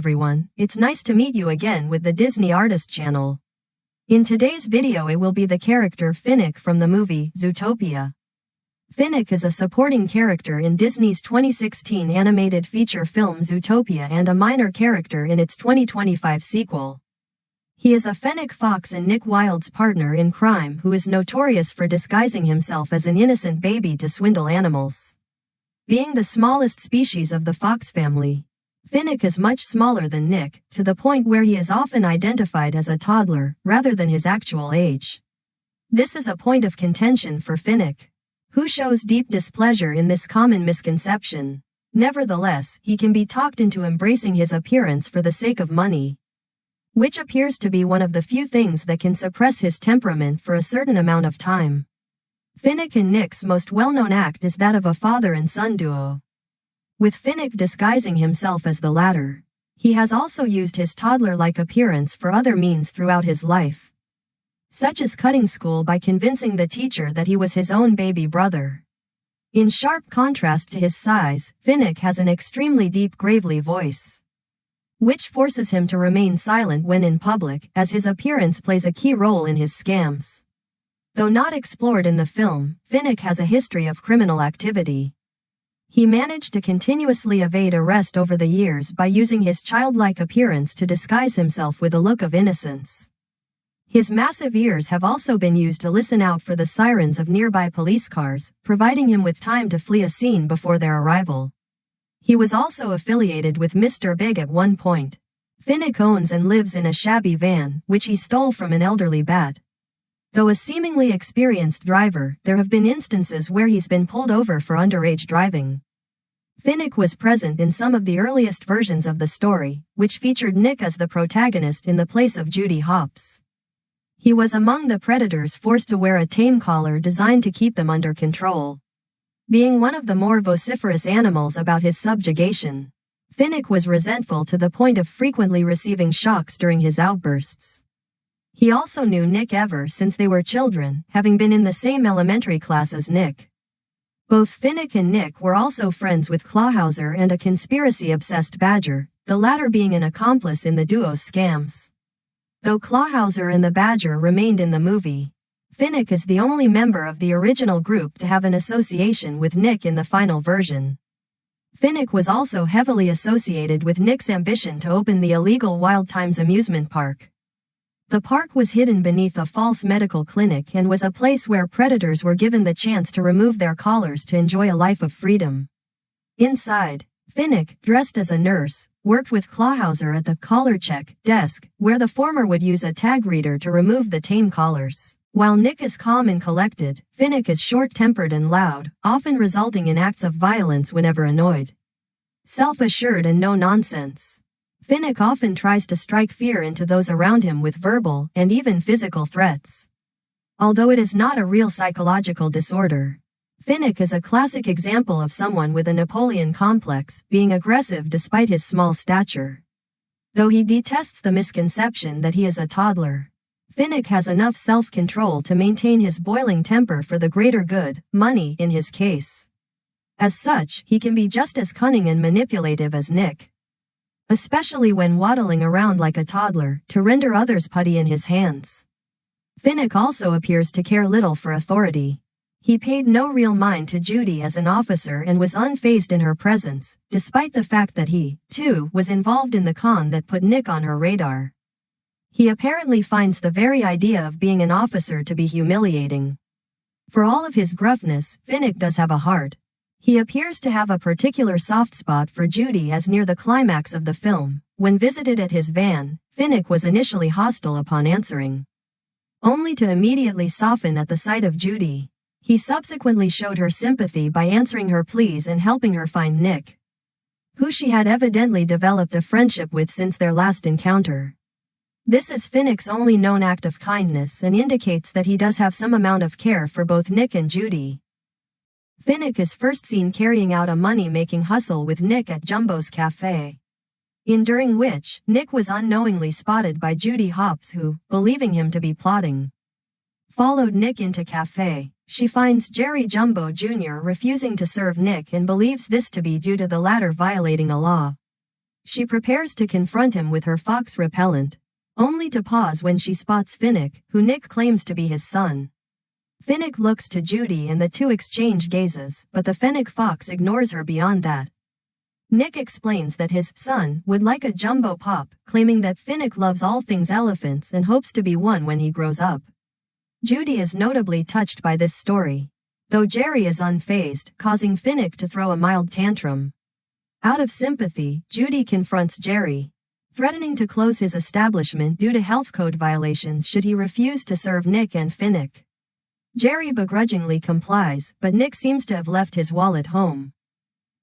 everyone, it's nice to meet you again with the Disney Artist channel. In today's video it will be the character Finnick from the movie Zootopia. Finnick is a supporting character in Disney's 2016 animated feature film Zootopia and a minor character in its 2025 sequel. He is a fennec fox and Nick Wilde's partner in crime who is notorious for disguising himself as an innocent baby to swindle animals. Being the smallest species of the fox family, Finnick is much smaller than Nick, to the point where he is often identified as a toddler, rather than his actual age. This is a point of contention for Finnick, who shows deep displeasure in this common misconception. Nevertheless, he can be talked into embracing his appearance for the sake of money, which appears to be one of the few things that can suppress his temperament for a certain amount of time. Finnick and Nick's most well-known act is that of a father and son duo, with Finnick disguising himself as the latter. He has also used his toddler-like appearance for other means throughout his life, such as cutting school by convincing the teacher that he was his own baby brother. In sharp contrast to his size, Finnick has an extremely deep gravelly voice, which forces him to remain silent when in public, as his appearance plays a key role in his scams. Though not explored in the film, Finnick has a history of criminal activity. He managed to continuously evade arrest over the years by using his childlike appearance to disguise himself with a look of innocence. His massive ears have also been used to listen out for the sirens of nearby police cars, providing him with time to flee a scene before their arrival. He was also affiliated with Mr. Big at one point. Finnick owns and lives in a shabby van, which he stole from an elderly bat. Though a seemingly experienced driver, there have been instances where he's been pulled over for underage driving. Finnick was present in some of the earliest versions of the story, which featured Nick as the protagonist in the place of Judy Hopps. He was among the predators forced to wear a tame collar designed to keep them under control. Being one of the more vociferous animals about his subjugation, Finnick was resentful to the point of frequently receiving shocks during his outbursts. He also knew Nick ever since they were children, having been in the same elementary class as Nick. Both Finnick and Nick were also friends with Clawhauser and a conspiracy-obsessed badger, the latter being an accomplice in the duo's scams. Though Clawhauser and the badger remained in the movie, Finnick is the only member of the original group to have an association with Nick in the final version. Finnick was also heavily associated with Nick's ambition to open the illegal Wild Times amusement park. The park was hidden beneath a false medical clinic and was a place where predators were given the chance to remove their collars to enjoy a life of freedom. Inside, Finnick, dressed as a nurse, worked with Clawhauser at the collar check desk, where the former would use a tag reader to remove the tame collars. While Nick is calm and collected, Finnick is short-tempered and loud, often resulting in acts of violence whenever annoyed. Self-assured and no-nonsense, Finnick often tries to strike fear into those around him with verbal and even physical threats. Although it is not a real psychological disorder, Finnick is a classic example of someone with a Napoleon complex, being aggressive despite his small stature. Though he detests the misconception that he is a toddler, Finnick has enough self-control to maintain his boiling temper for the greater good, money in his case. As such, he can be just as cunning and manipulative as Nick, especially when waddling around like a toddler to render others putty in his hands. Finnick also appears to care little for authority. He paid no real mind to Judy as an officer and was unfazed in her presence, despite the fact that he, too, was involved in the con that put Nick on her radar. He apparently finds the very idea of being an officer to be humiliating. For all of his gruffness, Finnick does have a heart. He appears to have a particular soft spot for Judy, as near the climax of the film, when visited at his van, Finnick was initially hostile upon answering, only to immediately soften at the sight of Judy. He subsequently showed her sympathy by answering her pleas and helping her find Nick, who she had evidently developed a friendship with since their last encounter. This is Finnick's only known act of kindness and indicates that he does have some amount of care for both Nick and Judy. Finnick is first seen carrying out a money-making hustle with Nick at Jumbo's cafe, during which Nick was unknowingly spotted by Judy Hopps, who, believing him to be plotting, followed Nick into cafe. She finds Jerry Jumbo Jr. refusing to serve Nick and believes this to be due to the latter violating a law. She prepares to confront him with her fox repellent, only to pause when she spots Finnick, who Nick claims to be his son. Finnick looks to Judy and the two exchange gazes, but the fennec fox ignores her beyond that. Nick explains that his son would like a jumbo pop, claiming that Finnick loves all things elephants and hopes to be one when he grows up. Judy is notably touched by this story, though Jerry is unfazed, causing Finnick to throw a mild tantrum. Out of sympathy, Judy confronts Jerry, threatening to close his establishment due to health code violations should he refuse to serve Nick and Finnick. Jerry begrudgingly complies, but Nick seems to have left his wallet home,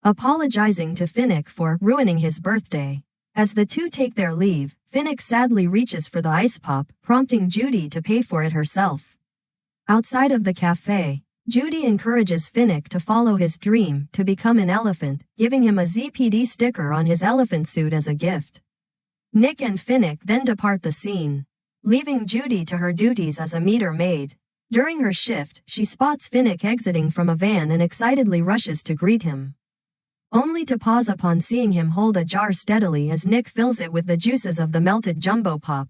apologizing to Finnick for ruining his birthday. As the two take their leave, Finnick sadly reaches for the ice pop, prompting Judy to pay for it herself. Outside of the cafe, Judy encourages Finnick to follow his dream to become an elephant, giving him a ZPD sticker on his elephant suit as a gift. Nick and Finnick then depart the scene, leaving Judy to her duties as a meter maid. During her shift, she spots Finnick exiting from a van and excitedly rushes to greet him, only to pause upon seeing him hold a jar steadily as Nick fills it with the juices of the melted jumbo pop.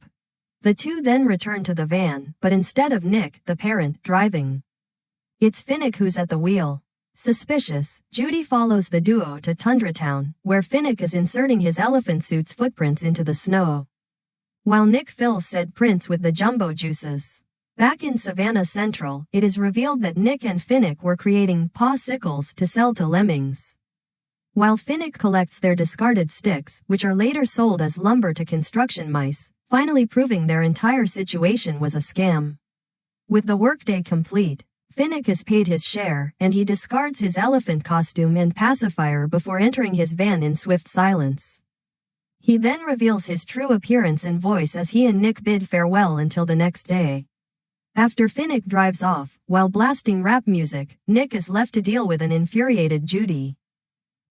The two then return to the van, but instead of Nick, the parent, driving, it's Finnick who's at the wheel. Suspicious, Judy follows the duo to Tundra Town, where Finnick is inserting his elephant suit's footprints into the snow, while Nick fills said prints with the jumbo juices. Back in Savannah Central, it is revealed that Nick and Finnick were creating paw-sickles to sell to lemmings, while Finnick collects their discarded sticks, which are later sold as lumber to construction mice, finally proving their entire situation was a scam. With the workday complete, Finnick has paid his share, and he discards his elephant costume and pacifier before entering his van in swift silence. He then reveals his true appearance and voice as he and Nick bid farewell until the next day. After Finnick drives off, while blasting rap music, Nick is left to deal with an infuriated Judy.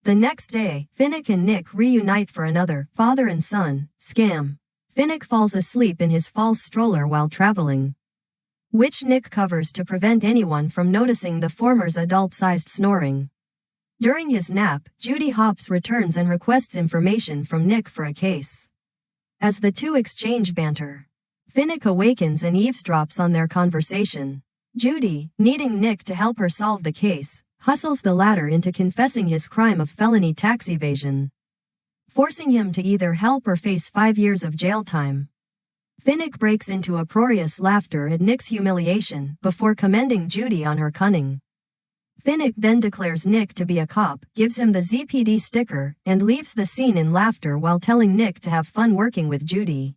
The next day, Finnick and Nick reunite for another father and son scam. Finnick falls asleep in his false stroller while traveling, which Nick covers to prevent anyone from noticing the former's adult-sized snoring. During his nap, Judy Hopps returns and requests information from Nick for a case. As the two exchange banter, Finnick awakens and eavesdrops on their conversation. Judy, needing Nick to help her solve the case, hustles the latter into confessing his crime of felony tax evasion, forcing him to either help or face 5 years of jail time. Finnick breaks into uproarious laughter at Nick's humiliation before commending Judy on her cunning. Finnick then declares Nick to be a cop, gives him the ZPD sticker, and leaves the scene in laughter while telling Nick to have fun working with Judy.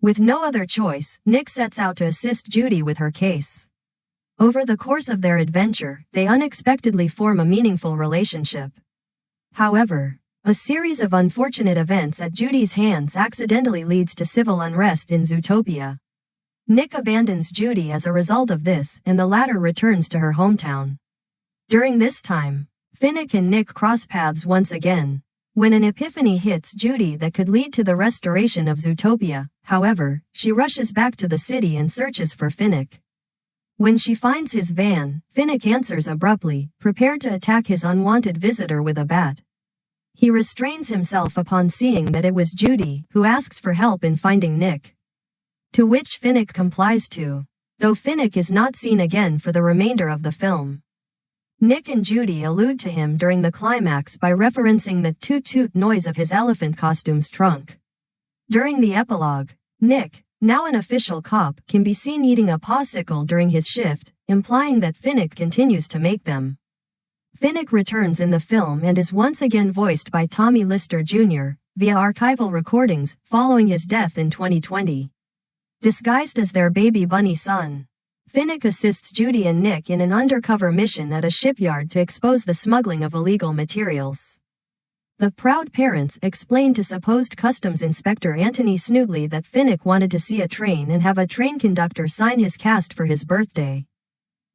With no other choice, Nick sets out to assist Judy with her case. Over the course of their adventure, they unexpectedly form a meaningful relationship. However, a series of unfortunate events at Judy's hands accidentally leads to civil unrest in Zootopia. Nick abandons Judy as a result of this, and the latter returns to her hometown. During this time, Finnick and Nick cross paths once again, when an epiphany hits Judy that could lead to the restoration of Zootopia. However, she rushes back to the city and searches for Finnick. When she finds his van, Finnick answers abruptly, prepared to attack his unwanted visitor with a bat. He restrains himself upon seeing that it was Judy who asks for help in finding Nick, to which Finnick complies to, though Finnick is not seen again for the remainder of the film. Nick and Judy allude to him during the climax by referencing the toot-toot noise of his elephant costume's trunk. During the epilogue, Nick, now an official cop, can be seen eating a popsicle during his shift, implying that Finnick continues to make them. Finnick returns in the film and is once again voiced by Tommy Lister Jr. via archival recordings following his death in 2020. Disguised as their baby bunny son, Finnick assists Judy and Nick in an undercover mission at a shipyard to expose the smuggling of illegal materials. The proud parents explain to supposed customs inspector Anthony Snoodley that Finnick wanted to see a train and have a train conductor sign his cast for his birthday,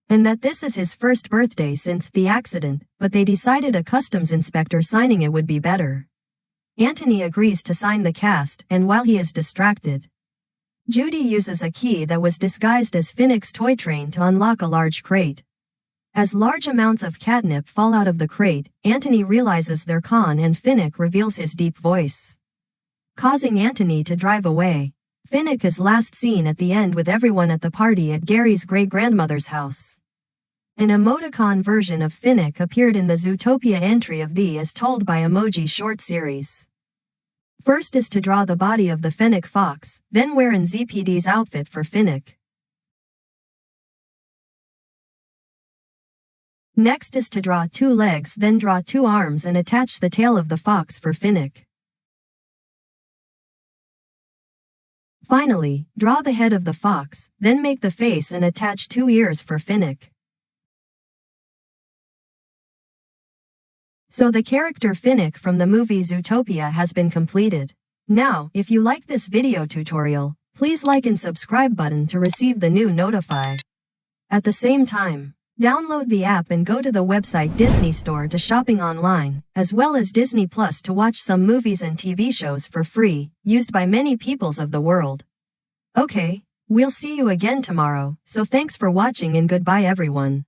and that this is his first birthday since the accident, but they decided a customs inspector signing it would be better. Anthony agrees to sign the cast, and while he is distracted, Judy uses a key that was disguised as Finnick's toy train to unlock a large crate. As large amounts of catnip fall out of the crate, Anthony realizes they're con and Finnick reveals his deep voice, causing Anthony to drive away. Finnick is last seen at the end with everyone at the party at Gary's great-grandmother's house. An emoticon version of Finnick appeared in the Zootopia entry of the As Told by Emoji short series. First is to draw the body of the Finnick fox, then wear an ZPD's outfit for Finnick. Next is to draw 2 legs, then draw 2 arms and attach the tail of the fox for Finnick. Finally, draw the head of the fox, then make the face and attach 2 ears for Finnick. So the character Finnick from the movie Zootopia has been completed. Now, if you like this video tutorial, please like and subscribe button to receive the new notify. At the same time, download the app and go to the website DisneyStore to shopping online, as well as Disney Plus to watch some movies and TV shows for free, used by many peoples of the world. Okay, we'll see you again tomorrow, so thanks for watching and goodbye everyone.